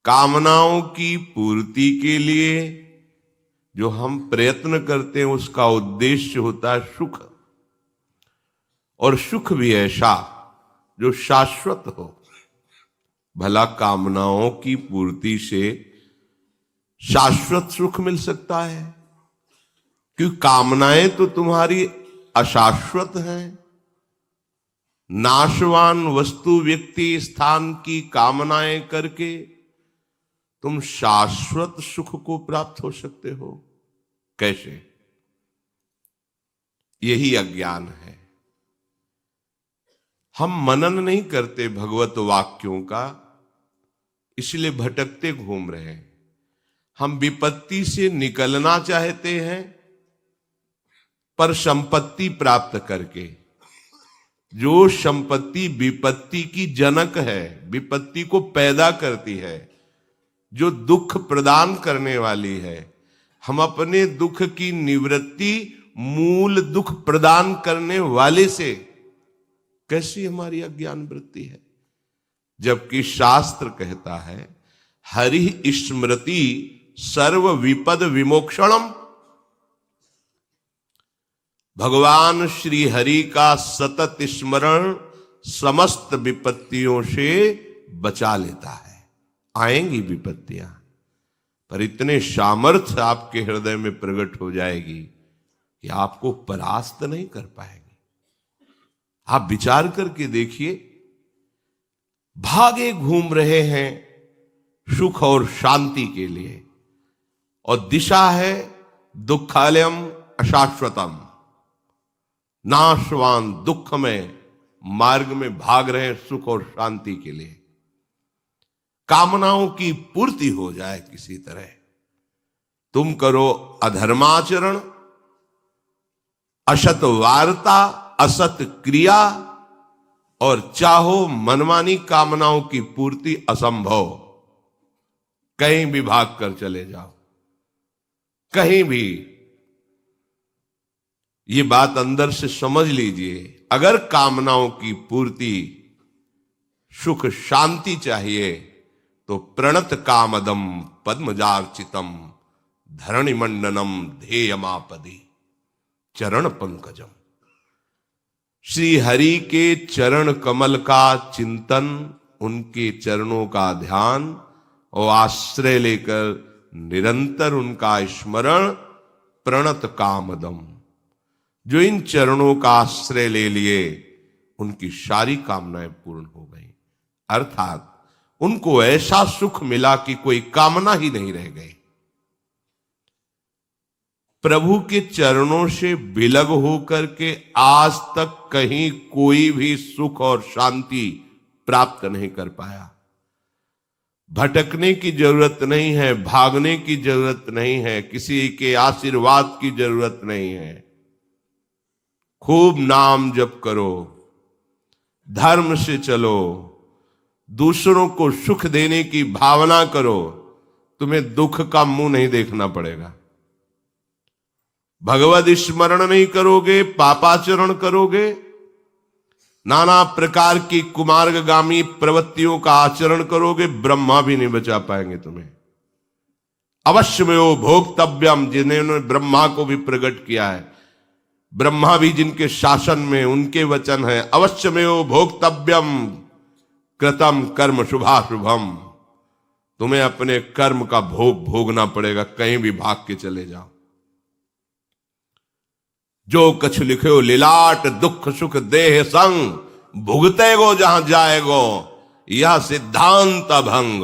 कामनाओं की पूर्ति के लिए जो हम प्रयत्न करते हैं उसका उद्देश्य होता है सुख, और सुख भी ऐसा जो शाश्वत हो। भला कामनाओं की पूर्ति से शाश्वत सुख मिल सकता है? क्योंकि कामनाएं तो तुम्हारी अशाश्वत हैं। नाशवान वस्तु व्यक्ति स्थान की कामनाएं करके तुम शाश्वत सुख को प्राप्त हो सकते हो कैसे? यही अज्ञान है। हम मनन नहीं करते भगवत वाक्यों का, इसलिए भटकते घूम रहे हैं। हम विपत्ति से निकलना चाहते हैं, पर संपत्ति प्राप्त करके। जो संपत्ति विपत्ति की जनक है, विपत्ति को पैदा करती है, जो दुख प्रदान करने वाली है, हम अपने दुख की निवृत्ति मूल दुख प्रदान करने वाले से कैसी हमारी अज्ञान वृत्ति है? जबकि शास्त्र कहता है हरि स्मृति सर्व विपद विमोक्षणम। भगवान श्री हरि का सतत स्मरण समस्त विपत्तियों से बचा लेता है। आएंगी विपत्तियां, पर इतने सामर्थ्य आपके हृदय में प्रकट हो जाएगी कि आपको परास्त नहीं कर पाएंगे। आप विचार करके देखिए, भागे घूम रहे हैं सुख और शांति के लिए, और दिशा है दुखालयम अशाश्वतम। नाशवान दुख में मार्ग में भाग रहे हैं सुख और शांति के लिए। कामनाओं की पूर्ति हो जाए किसी तरह। तुम करो अधर्माचरण, असत वार्ता, असत क्रिया, और चाहो मनमानी कामनाओं की पूर्ति असंभव। कहीं भी भाग कर चले जाओ, कहीं भी। ये बात अंदर से समझ लीजिए। अगर कामनाओं की पूर्ति सुख शांति चाहिए तो प्रणत कामदम पद्मजार्चितम धरणिमंडनम ध्येयमापदि चरण पंकजम। श्री हरि के चरण कमल का चिंतन, उनके चरणों का ध्यान और आश्रय लेकर निरंतर उनका स्मरण, प्रणत कामदम। जो इन चरणों का आश्रय ले लिए उनकी सारी कामनाएं पूर्ण हो गई, अर्थात उनको ऐसा सुख मिला कि कोई कामना ही नहीं रह गई। प्रभु के चरणों से विलग होकर के आज तक कहीं कोई भी सुख और शांति प्राप्त नहीं कर पाया। भटकने की जरूरत नहीं है, भागने की जरूरत नहीं है, किसी के आशीर्वाद की जरूरत नहीं है। खूब नाम जप करो, धर्म से चलो, दूसरों को सुख देने की भावना करो, तुम्हें दुख का मुंह नहीं देखना पड़ेगा। भगवत स्मरण नहीं करोगे, पापाचरण करोगे, नाना प्रकार की कुमार्गगामी प्रवृत्तियों का आचरण करोगे, ब्रह्मा भी नहीं बचा पाएंगे तुम्हें। अवश्यमेव भोक्तव्यम, जिन्होंने ब्रह्मा को भी प्रकट किया है, ब्रह्मा भी जिनके शासन में, उनके वचन है अवश्यमेव भोक्तव्यम कृतम कर्म शुभाशुभम। तुम्हें अपने कर्म का भोग भोगना पड़ेगा, कहीं भी भाग के चले जाओ। जो कछ लिखो लिलाट दुख सुख देह संग, भुगते गो जहां जाएगो, यह सिद्धांत अभंग।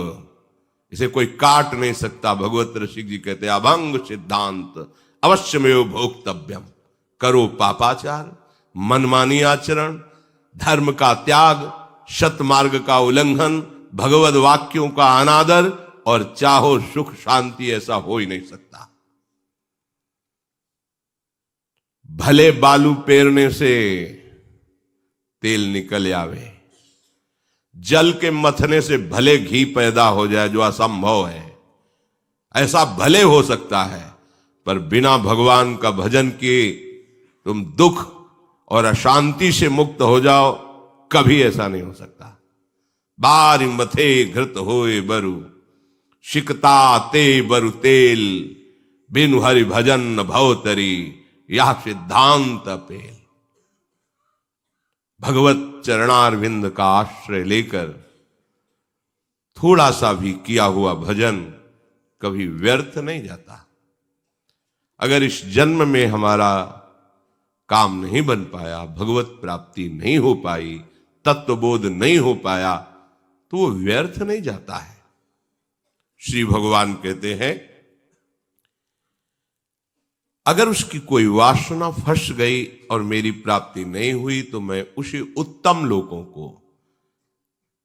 इसे कोई काट नहीं सकता। भगवत ऋषि जी कहते अभंग सिद्धांत अवश्यमेव भोक्तव्यम। करो पापाचार, मनमानी आचरण, धर्म का त्याग, सतमार्ग का उल्लंघन, भगवत वाक्यों का अनादर, और चाहो सुख शांति, ऐसा हो ही नहीं सकता। भले बालू पेरने से तेल निकल आवे, जल के मथने से भले घी पैदा हो जाए, जो असंभव है। ऐसा भले हो सकता है, पर बिना भगवान का भजन किए तुम दुख और अशांति से मुक्त हो जाओ, कभी ऐसा नहीं हो सकता। बारी मथे घृत होए बरु, शिकता ते बरु तेल, बिनु हरि भजन न भवतरी, यह सिद्धांत पेल। भगवत चरणारविंद का आश्रय लेकर थोड़ा सा भी किया हुआ भजन कभी व्यर्थ नहीं जाता। अगर इस जन्म में हमारा काम नहीं बन पाया, भगवत प्राप्ति नहीं हो पाई, तत्वबोध नहीं हो पाया, तो वो व्यर्थ नहीं जाता है। श्री भगवान कहते हैं अगर उसकी कोई वासना फंस गई और मेरी प्राप्ति नहीं हुई तो मैं उसी उत्तम लोगों को,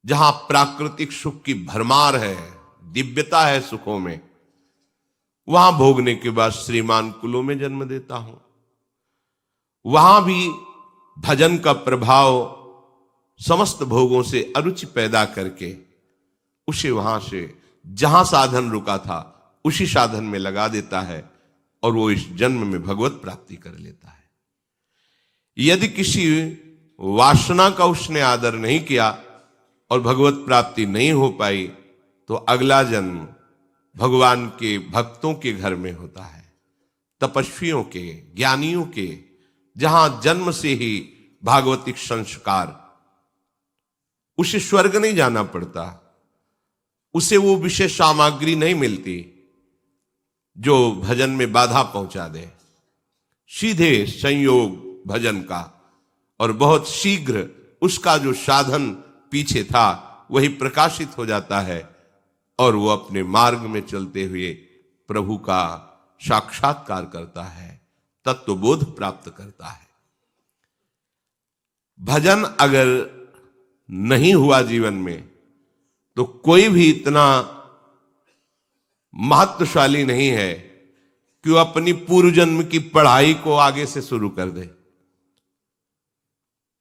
जहां प्राकृतिक सुख की भरमार है, दिव्यता है सुखों में, वहां भोगने के बाद श्रीमान कुलों में जन्म देता हूं। वहां भी भजन का प्रभाव समस्त भोगों से अरुचि पैदा करके उसे वहां से जहां साधन रुका था उसी साधन में लगा देता है और वो इस जन्म में भगवत प्राप्ति कर लेता है। यदि किसी वासना का उसने आदर नहीं किया और भगवत प्राप्ति नहीं हो पाई तो अगला जन्म भगवान के भक्तों के घर में होता है, तपस्वियों के, ज्ञानियों के, जहां जन्म से ही भागवतिक संस्कार, उसे स्वर्ग नहीं जाना पड़ता, उसे वो विशेष सामग्री नहीं मिलती जो भजन में बाधा पहुंचा दे। सीधे संयोग भजन का और बहुत शीघ्र उसका जो साधन पीछे था वही प्रकाशित हो जाता है और वो अपने मार्ग में चलते हुए प्रभु का साक्षात्कार करता है, तत्वबोध प्राप्त करता है। भजन अगर नहीं हुआ जीवन में तो कोई भी इतना महत्वशाली नहीं है कि वो अपनी पूर्व जन्म की पढ़ाई को आगे से शुरू कर दे।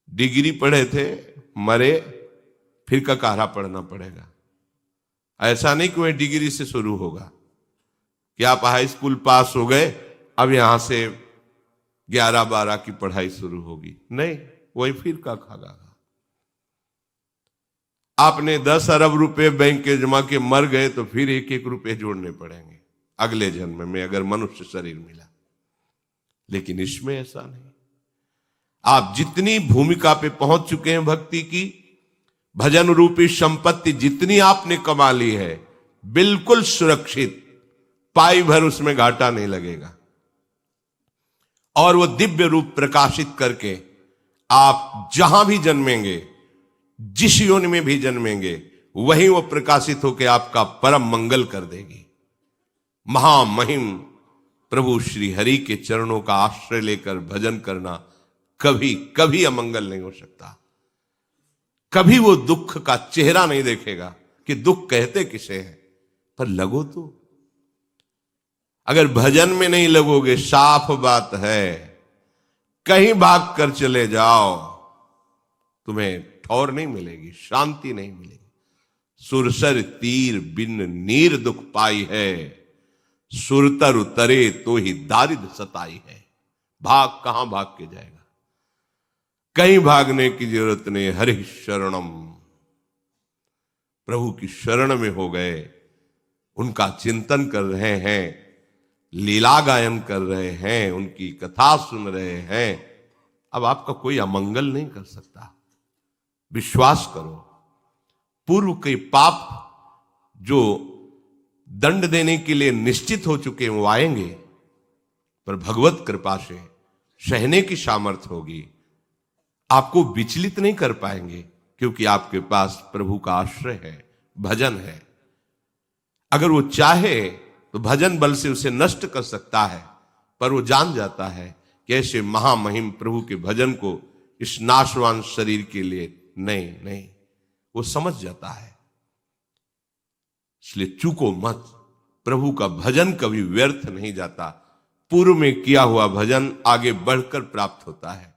डिग्री पढ़े थे, मरे, फिर ककारा पढ़ना पड़ेगा। ऐसा नहीं कि वह डिग्री से शुरू होगा कि आप हाई स्कूल पास हो गए, अब यहां से 11-12 की पढ़ाई शुरू होगी। नहीं, वही फिर का खागा। आपने 10 अरब रुपए बैंक के जमा के मर गए तो फिर 1-1 रुपए जोड़ने पड़ेंगे अगले जन्म में अगर मनुष्य शरीर मिला। लेकिन इसमें ऐसा नहीं। आप जितनी भूमिका पे पहुंच चुके हैं भक्ति की, भजन रूपी संपत्ति जितनी आपने कमा ली है, बिल्कुल सुरक्षित, पाई भर उसमें घाटा नहीं लगेगा। और वो दिव्य रूप प्रकाशित करके आप जहां भी जन्मेंगे, जिस योनि में भी जन्मेंगे, वहीं वो प्रकाशित होकर आपका परम मंगल कर देगी। महामहिम प्रभु श्री हरि के चरणों का आश्रय लेकर भजन करना कभी कभी अमंगल नहीं हो सकता। कभी वो दुख का चेहरा नहीं देखेगा कि दुख कहते किसे हैं, पर लगो तो। अगर भजन में नहीं लगोगे, साफ बात है, कहीं भाग कर चले जाओ, तुम्हें ठौर नहीं मिलेगी, शांति नहीं मिलेगी। सुरसर तीर बिन नीर दुख पाई है, सुरतर उतरे तो ही दारिद सताई है। भाग कहां भाग के जाएगा? कहीं भागने की जरूरत नहीं। हरि शरणम, प्रभु की शरण में हो गए, उनका चिंतन कर रहे हैं, लीला गायन कर रहे हैं, उनकी कथा सुन रहे हैं, अब आपका कोई अमंगल नहीं कर सकता। विश्वास करो, पूर्व के पाप जो दंड देने के लिए निश्चित हो चुके हैं वो आएंगे, पर भगवत कृपा से सहने की सामर्थ्य होगी। आपको विचलित नहीं कर पाएंगे क्योंकि आपके पास प्रभु का आश्रय है, भजन है। अगर वो चाहे तो भजन बल से उसे नष्ट कर सकता है, पर वो जान जाता है कि ऐसे महामहिम प्रभु के भजन को इस नाशवान शरीर के लिए नहीं, वो समझ जाता है। इसलिए चूको मत, प्रभु का भजन कभी व्यर्थ नहीं जाता। पूर्व में किया हुआ भजन आगे बढ़कर प्राप्त होता है।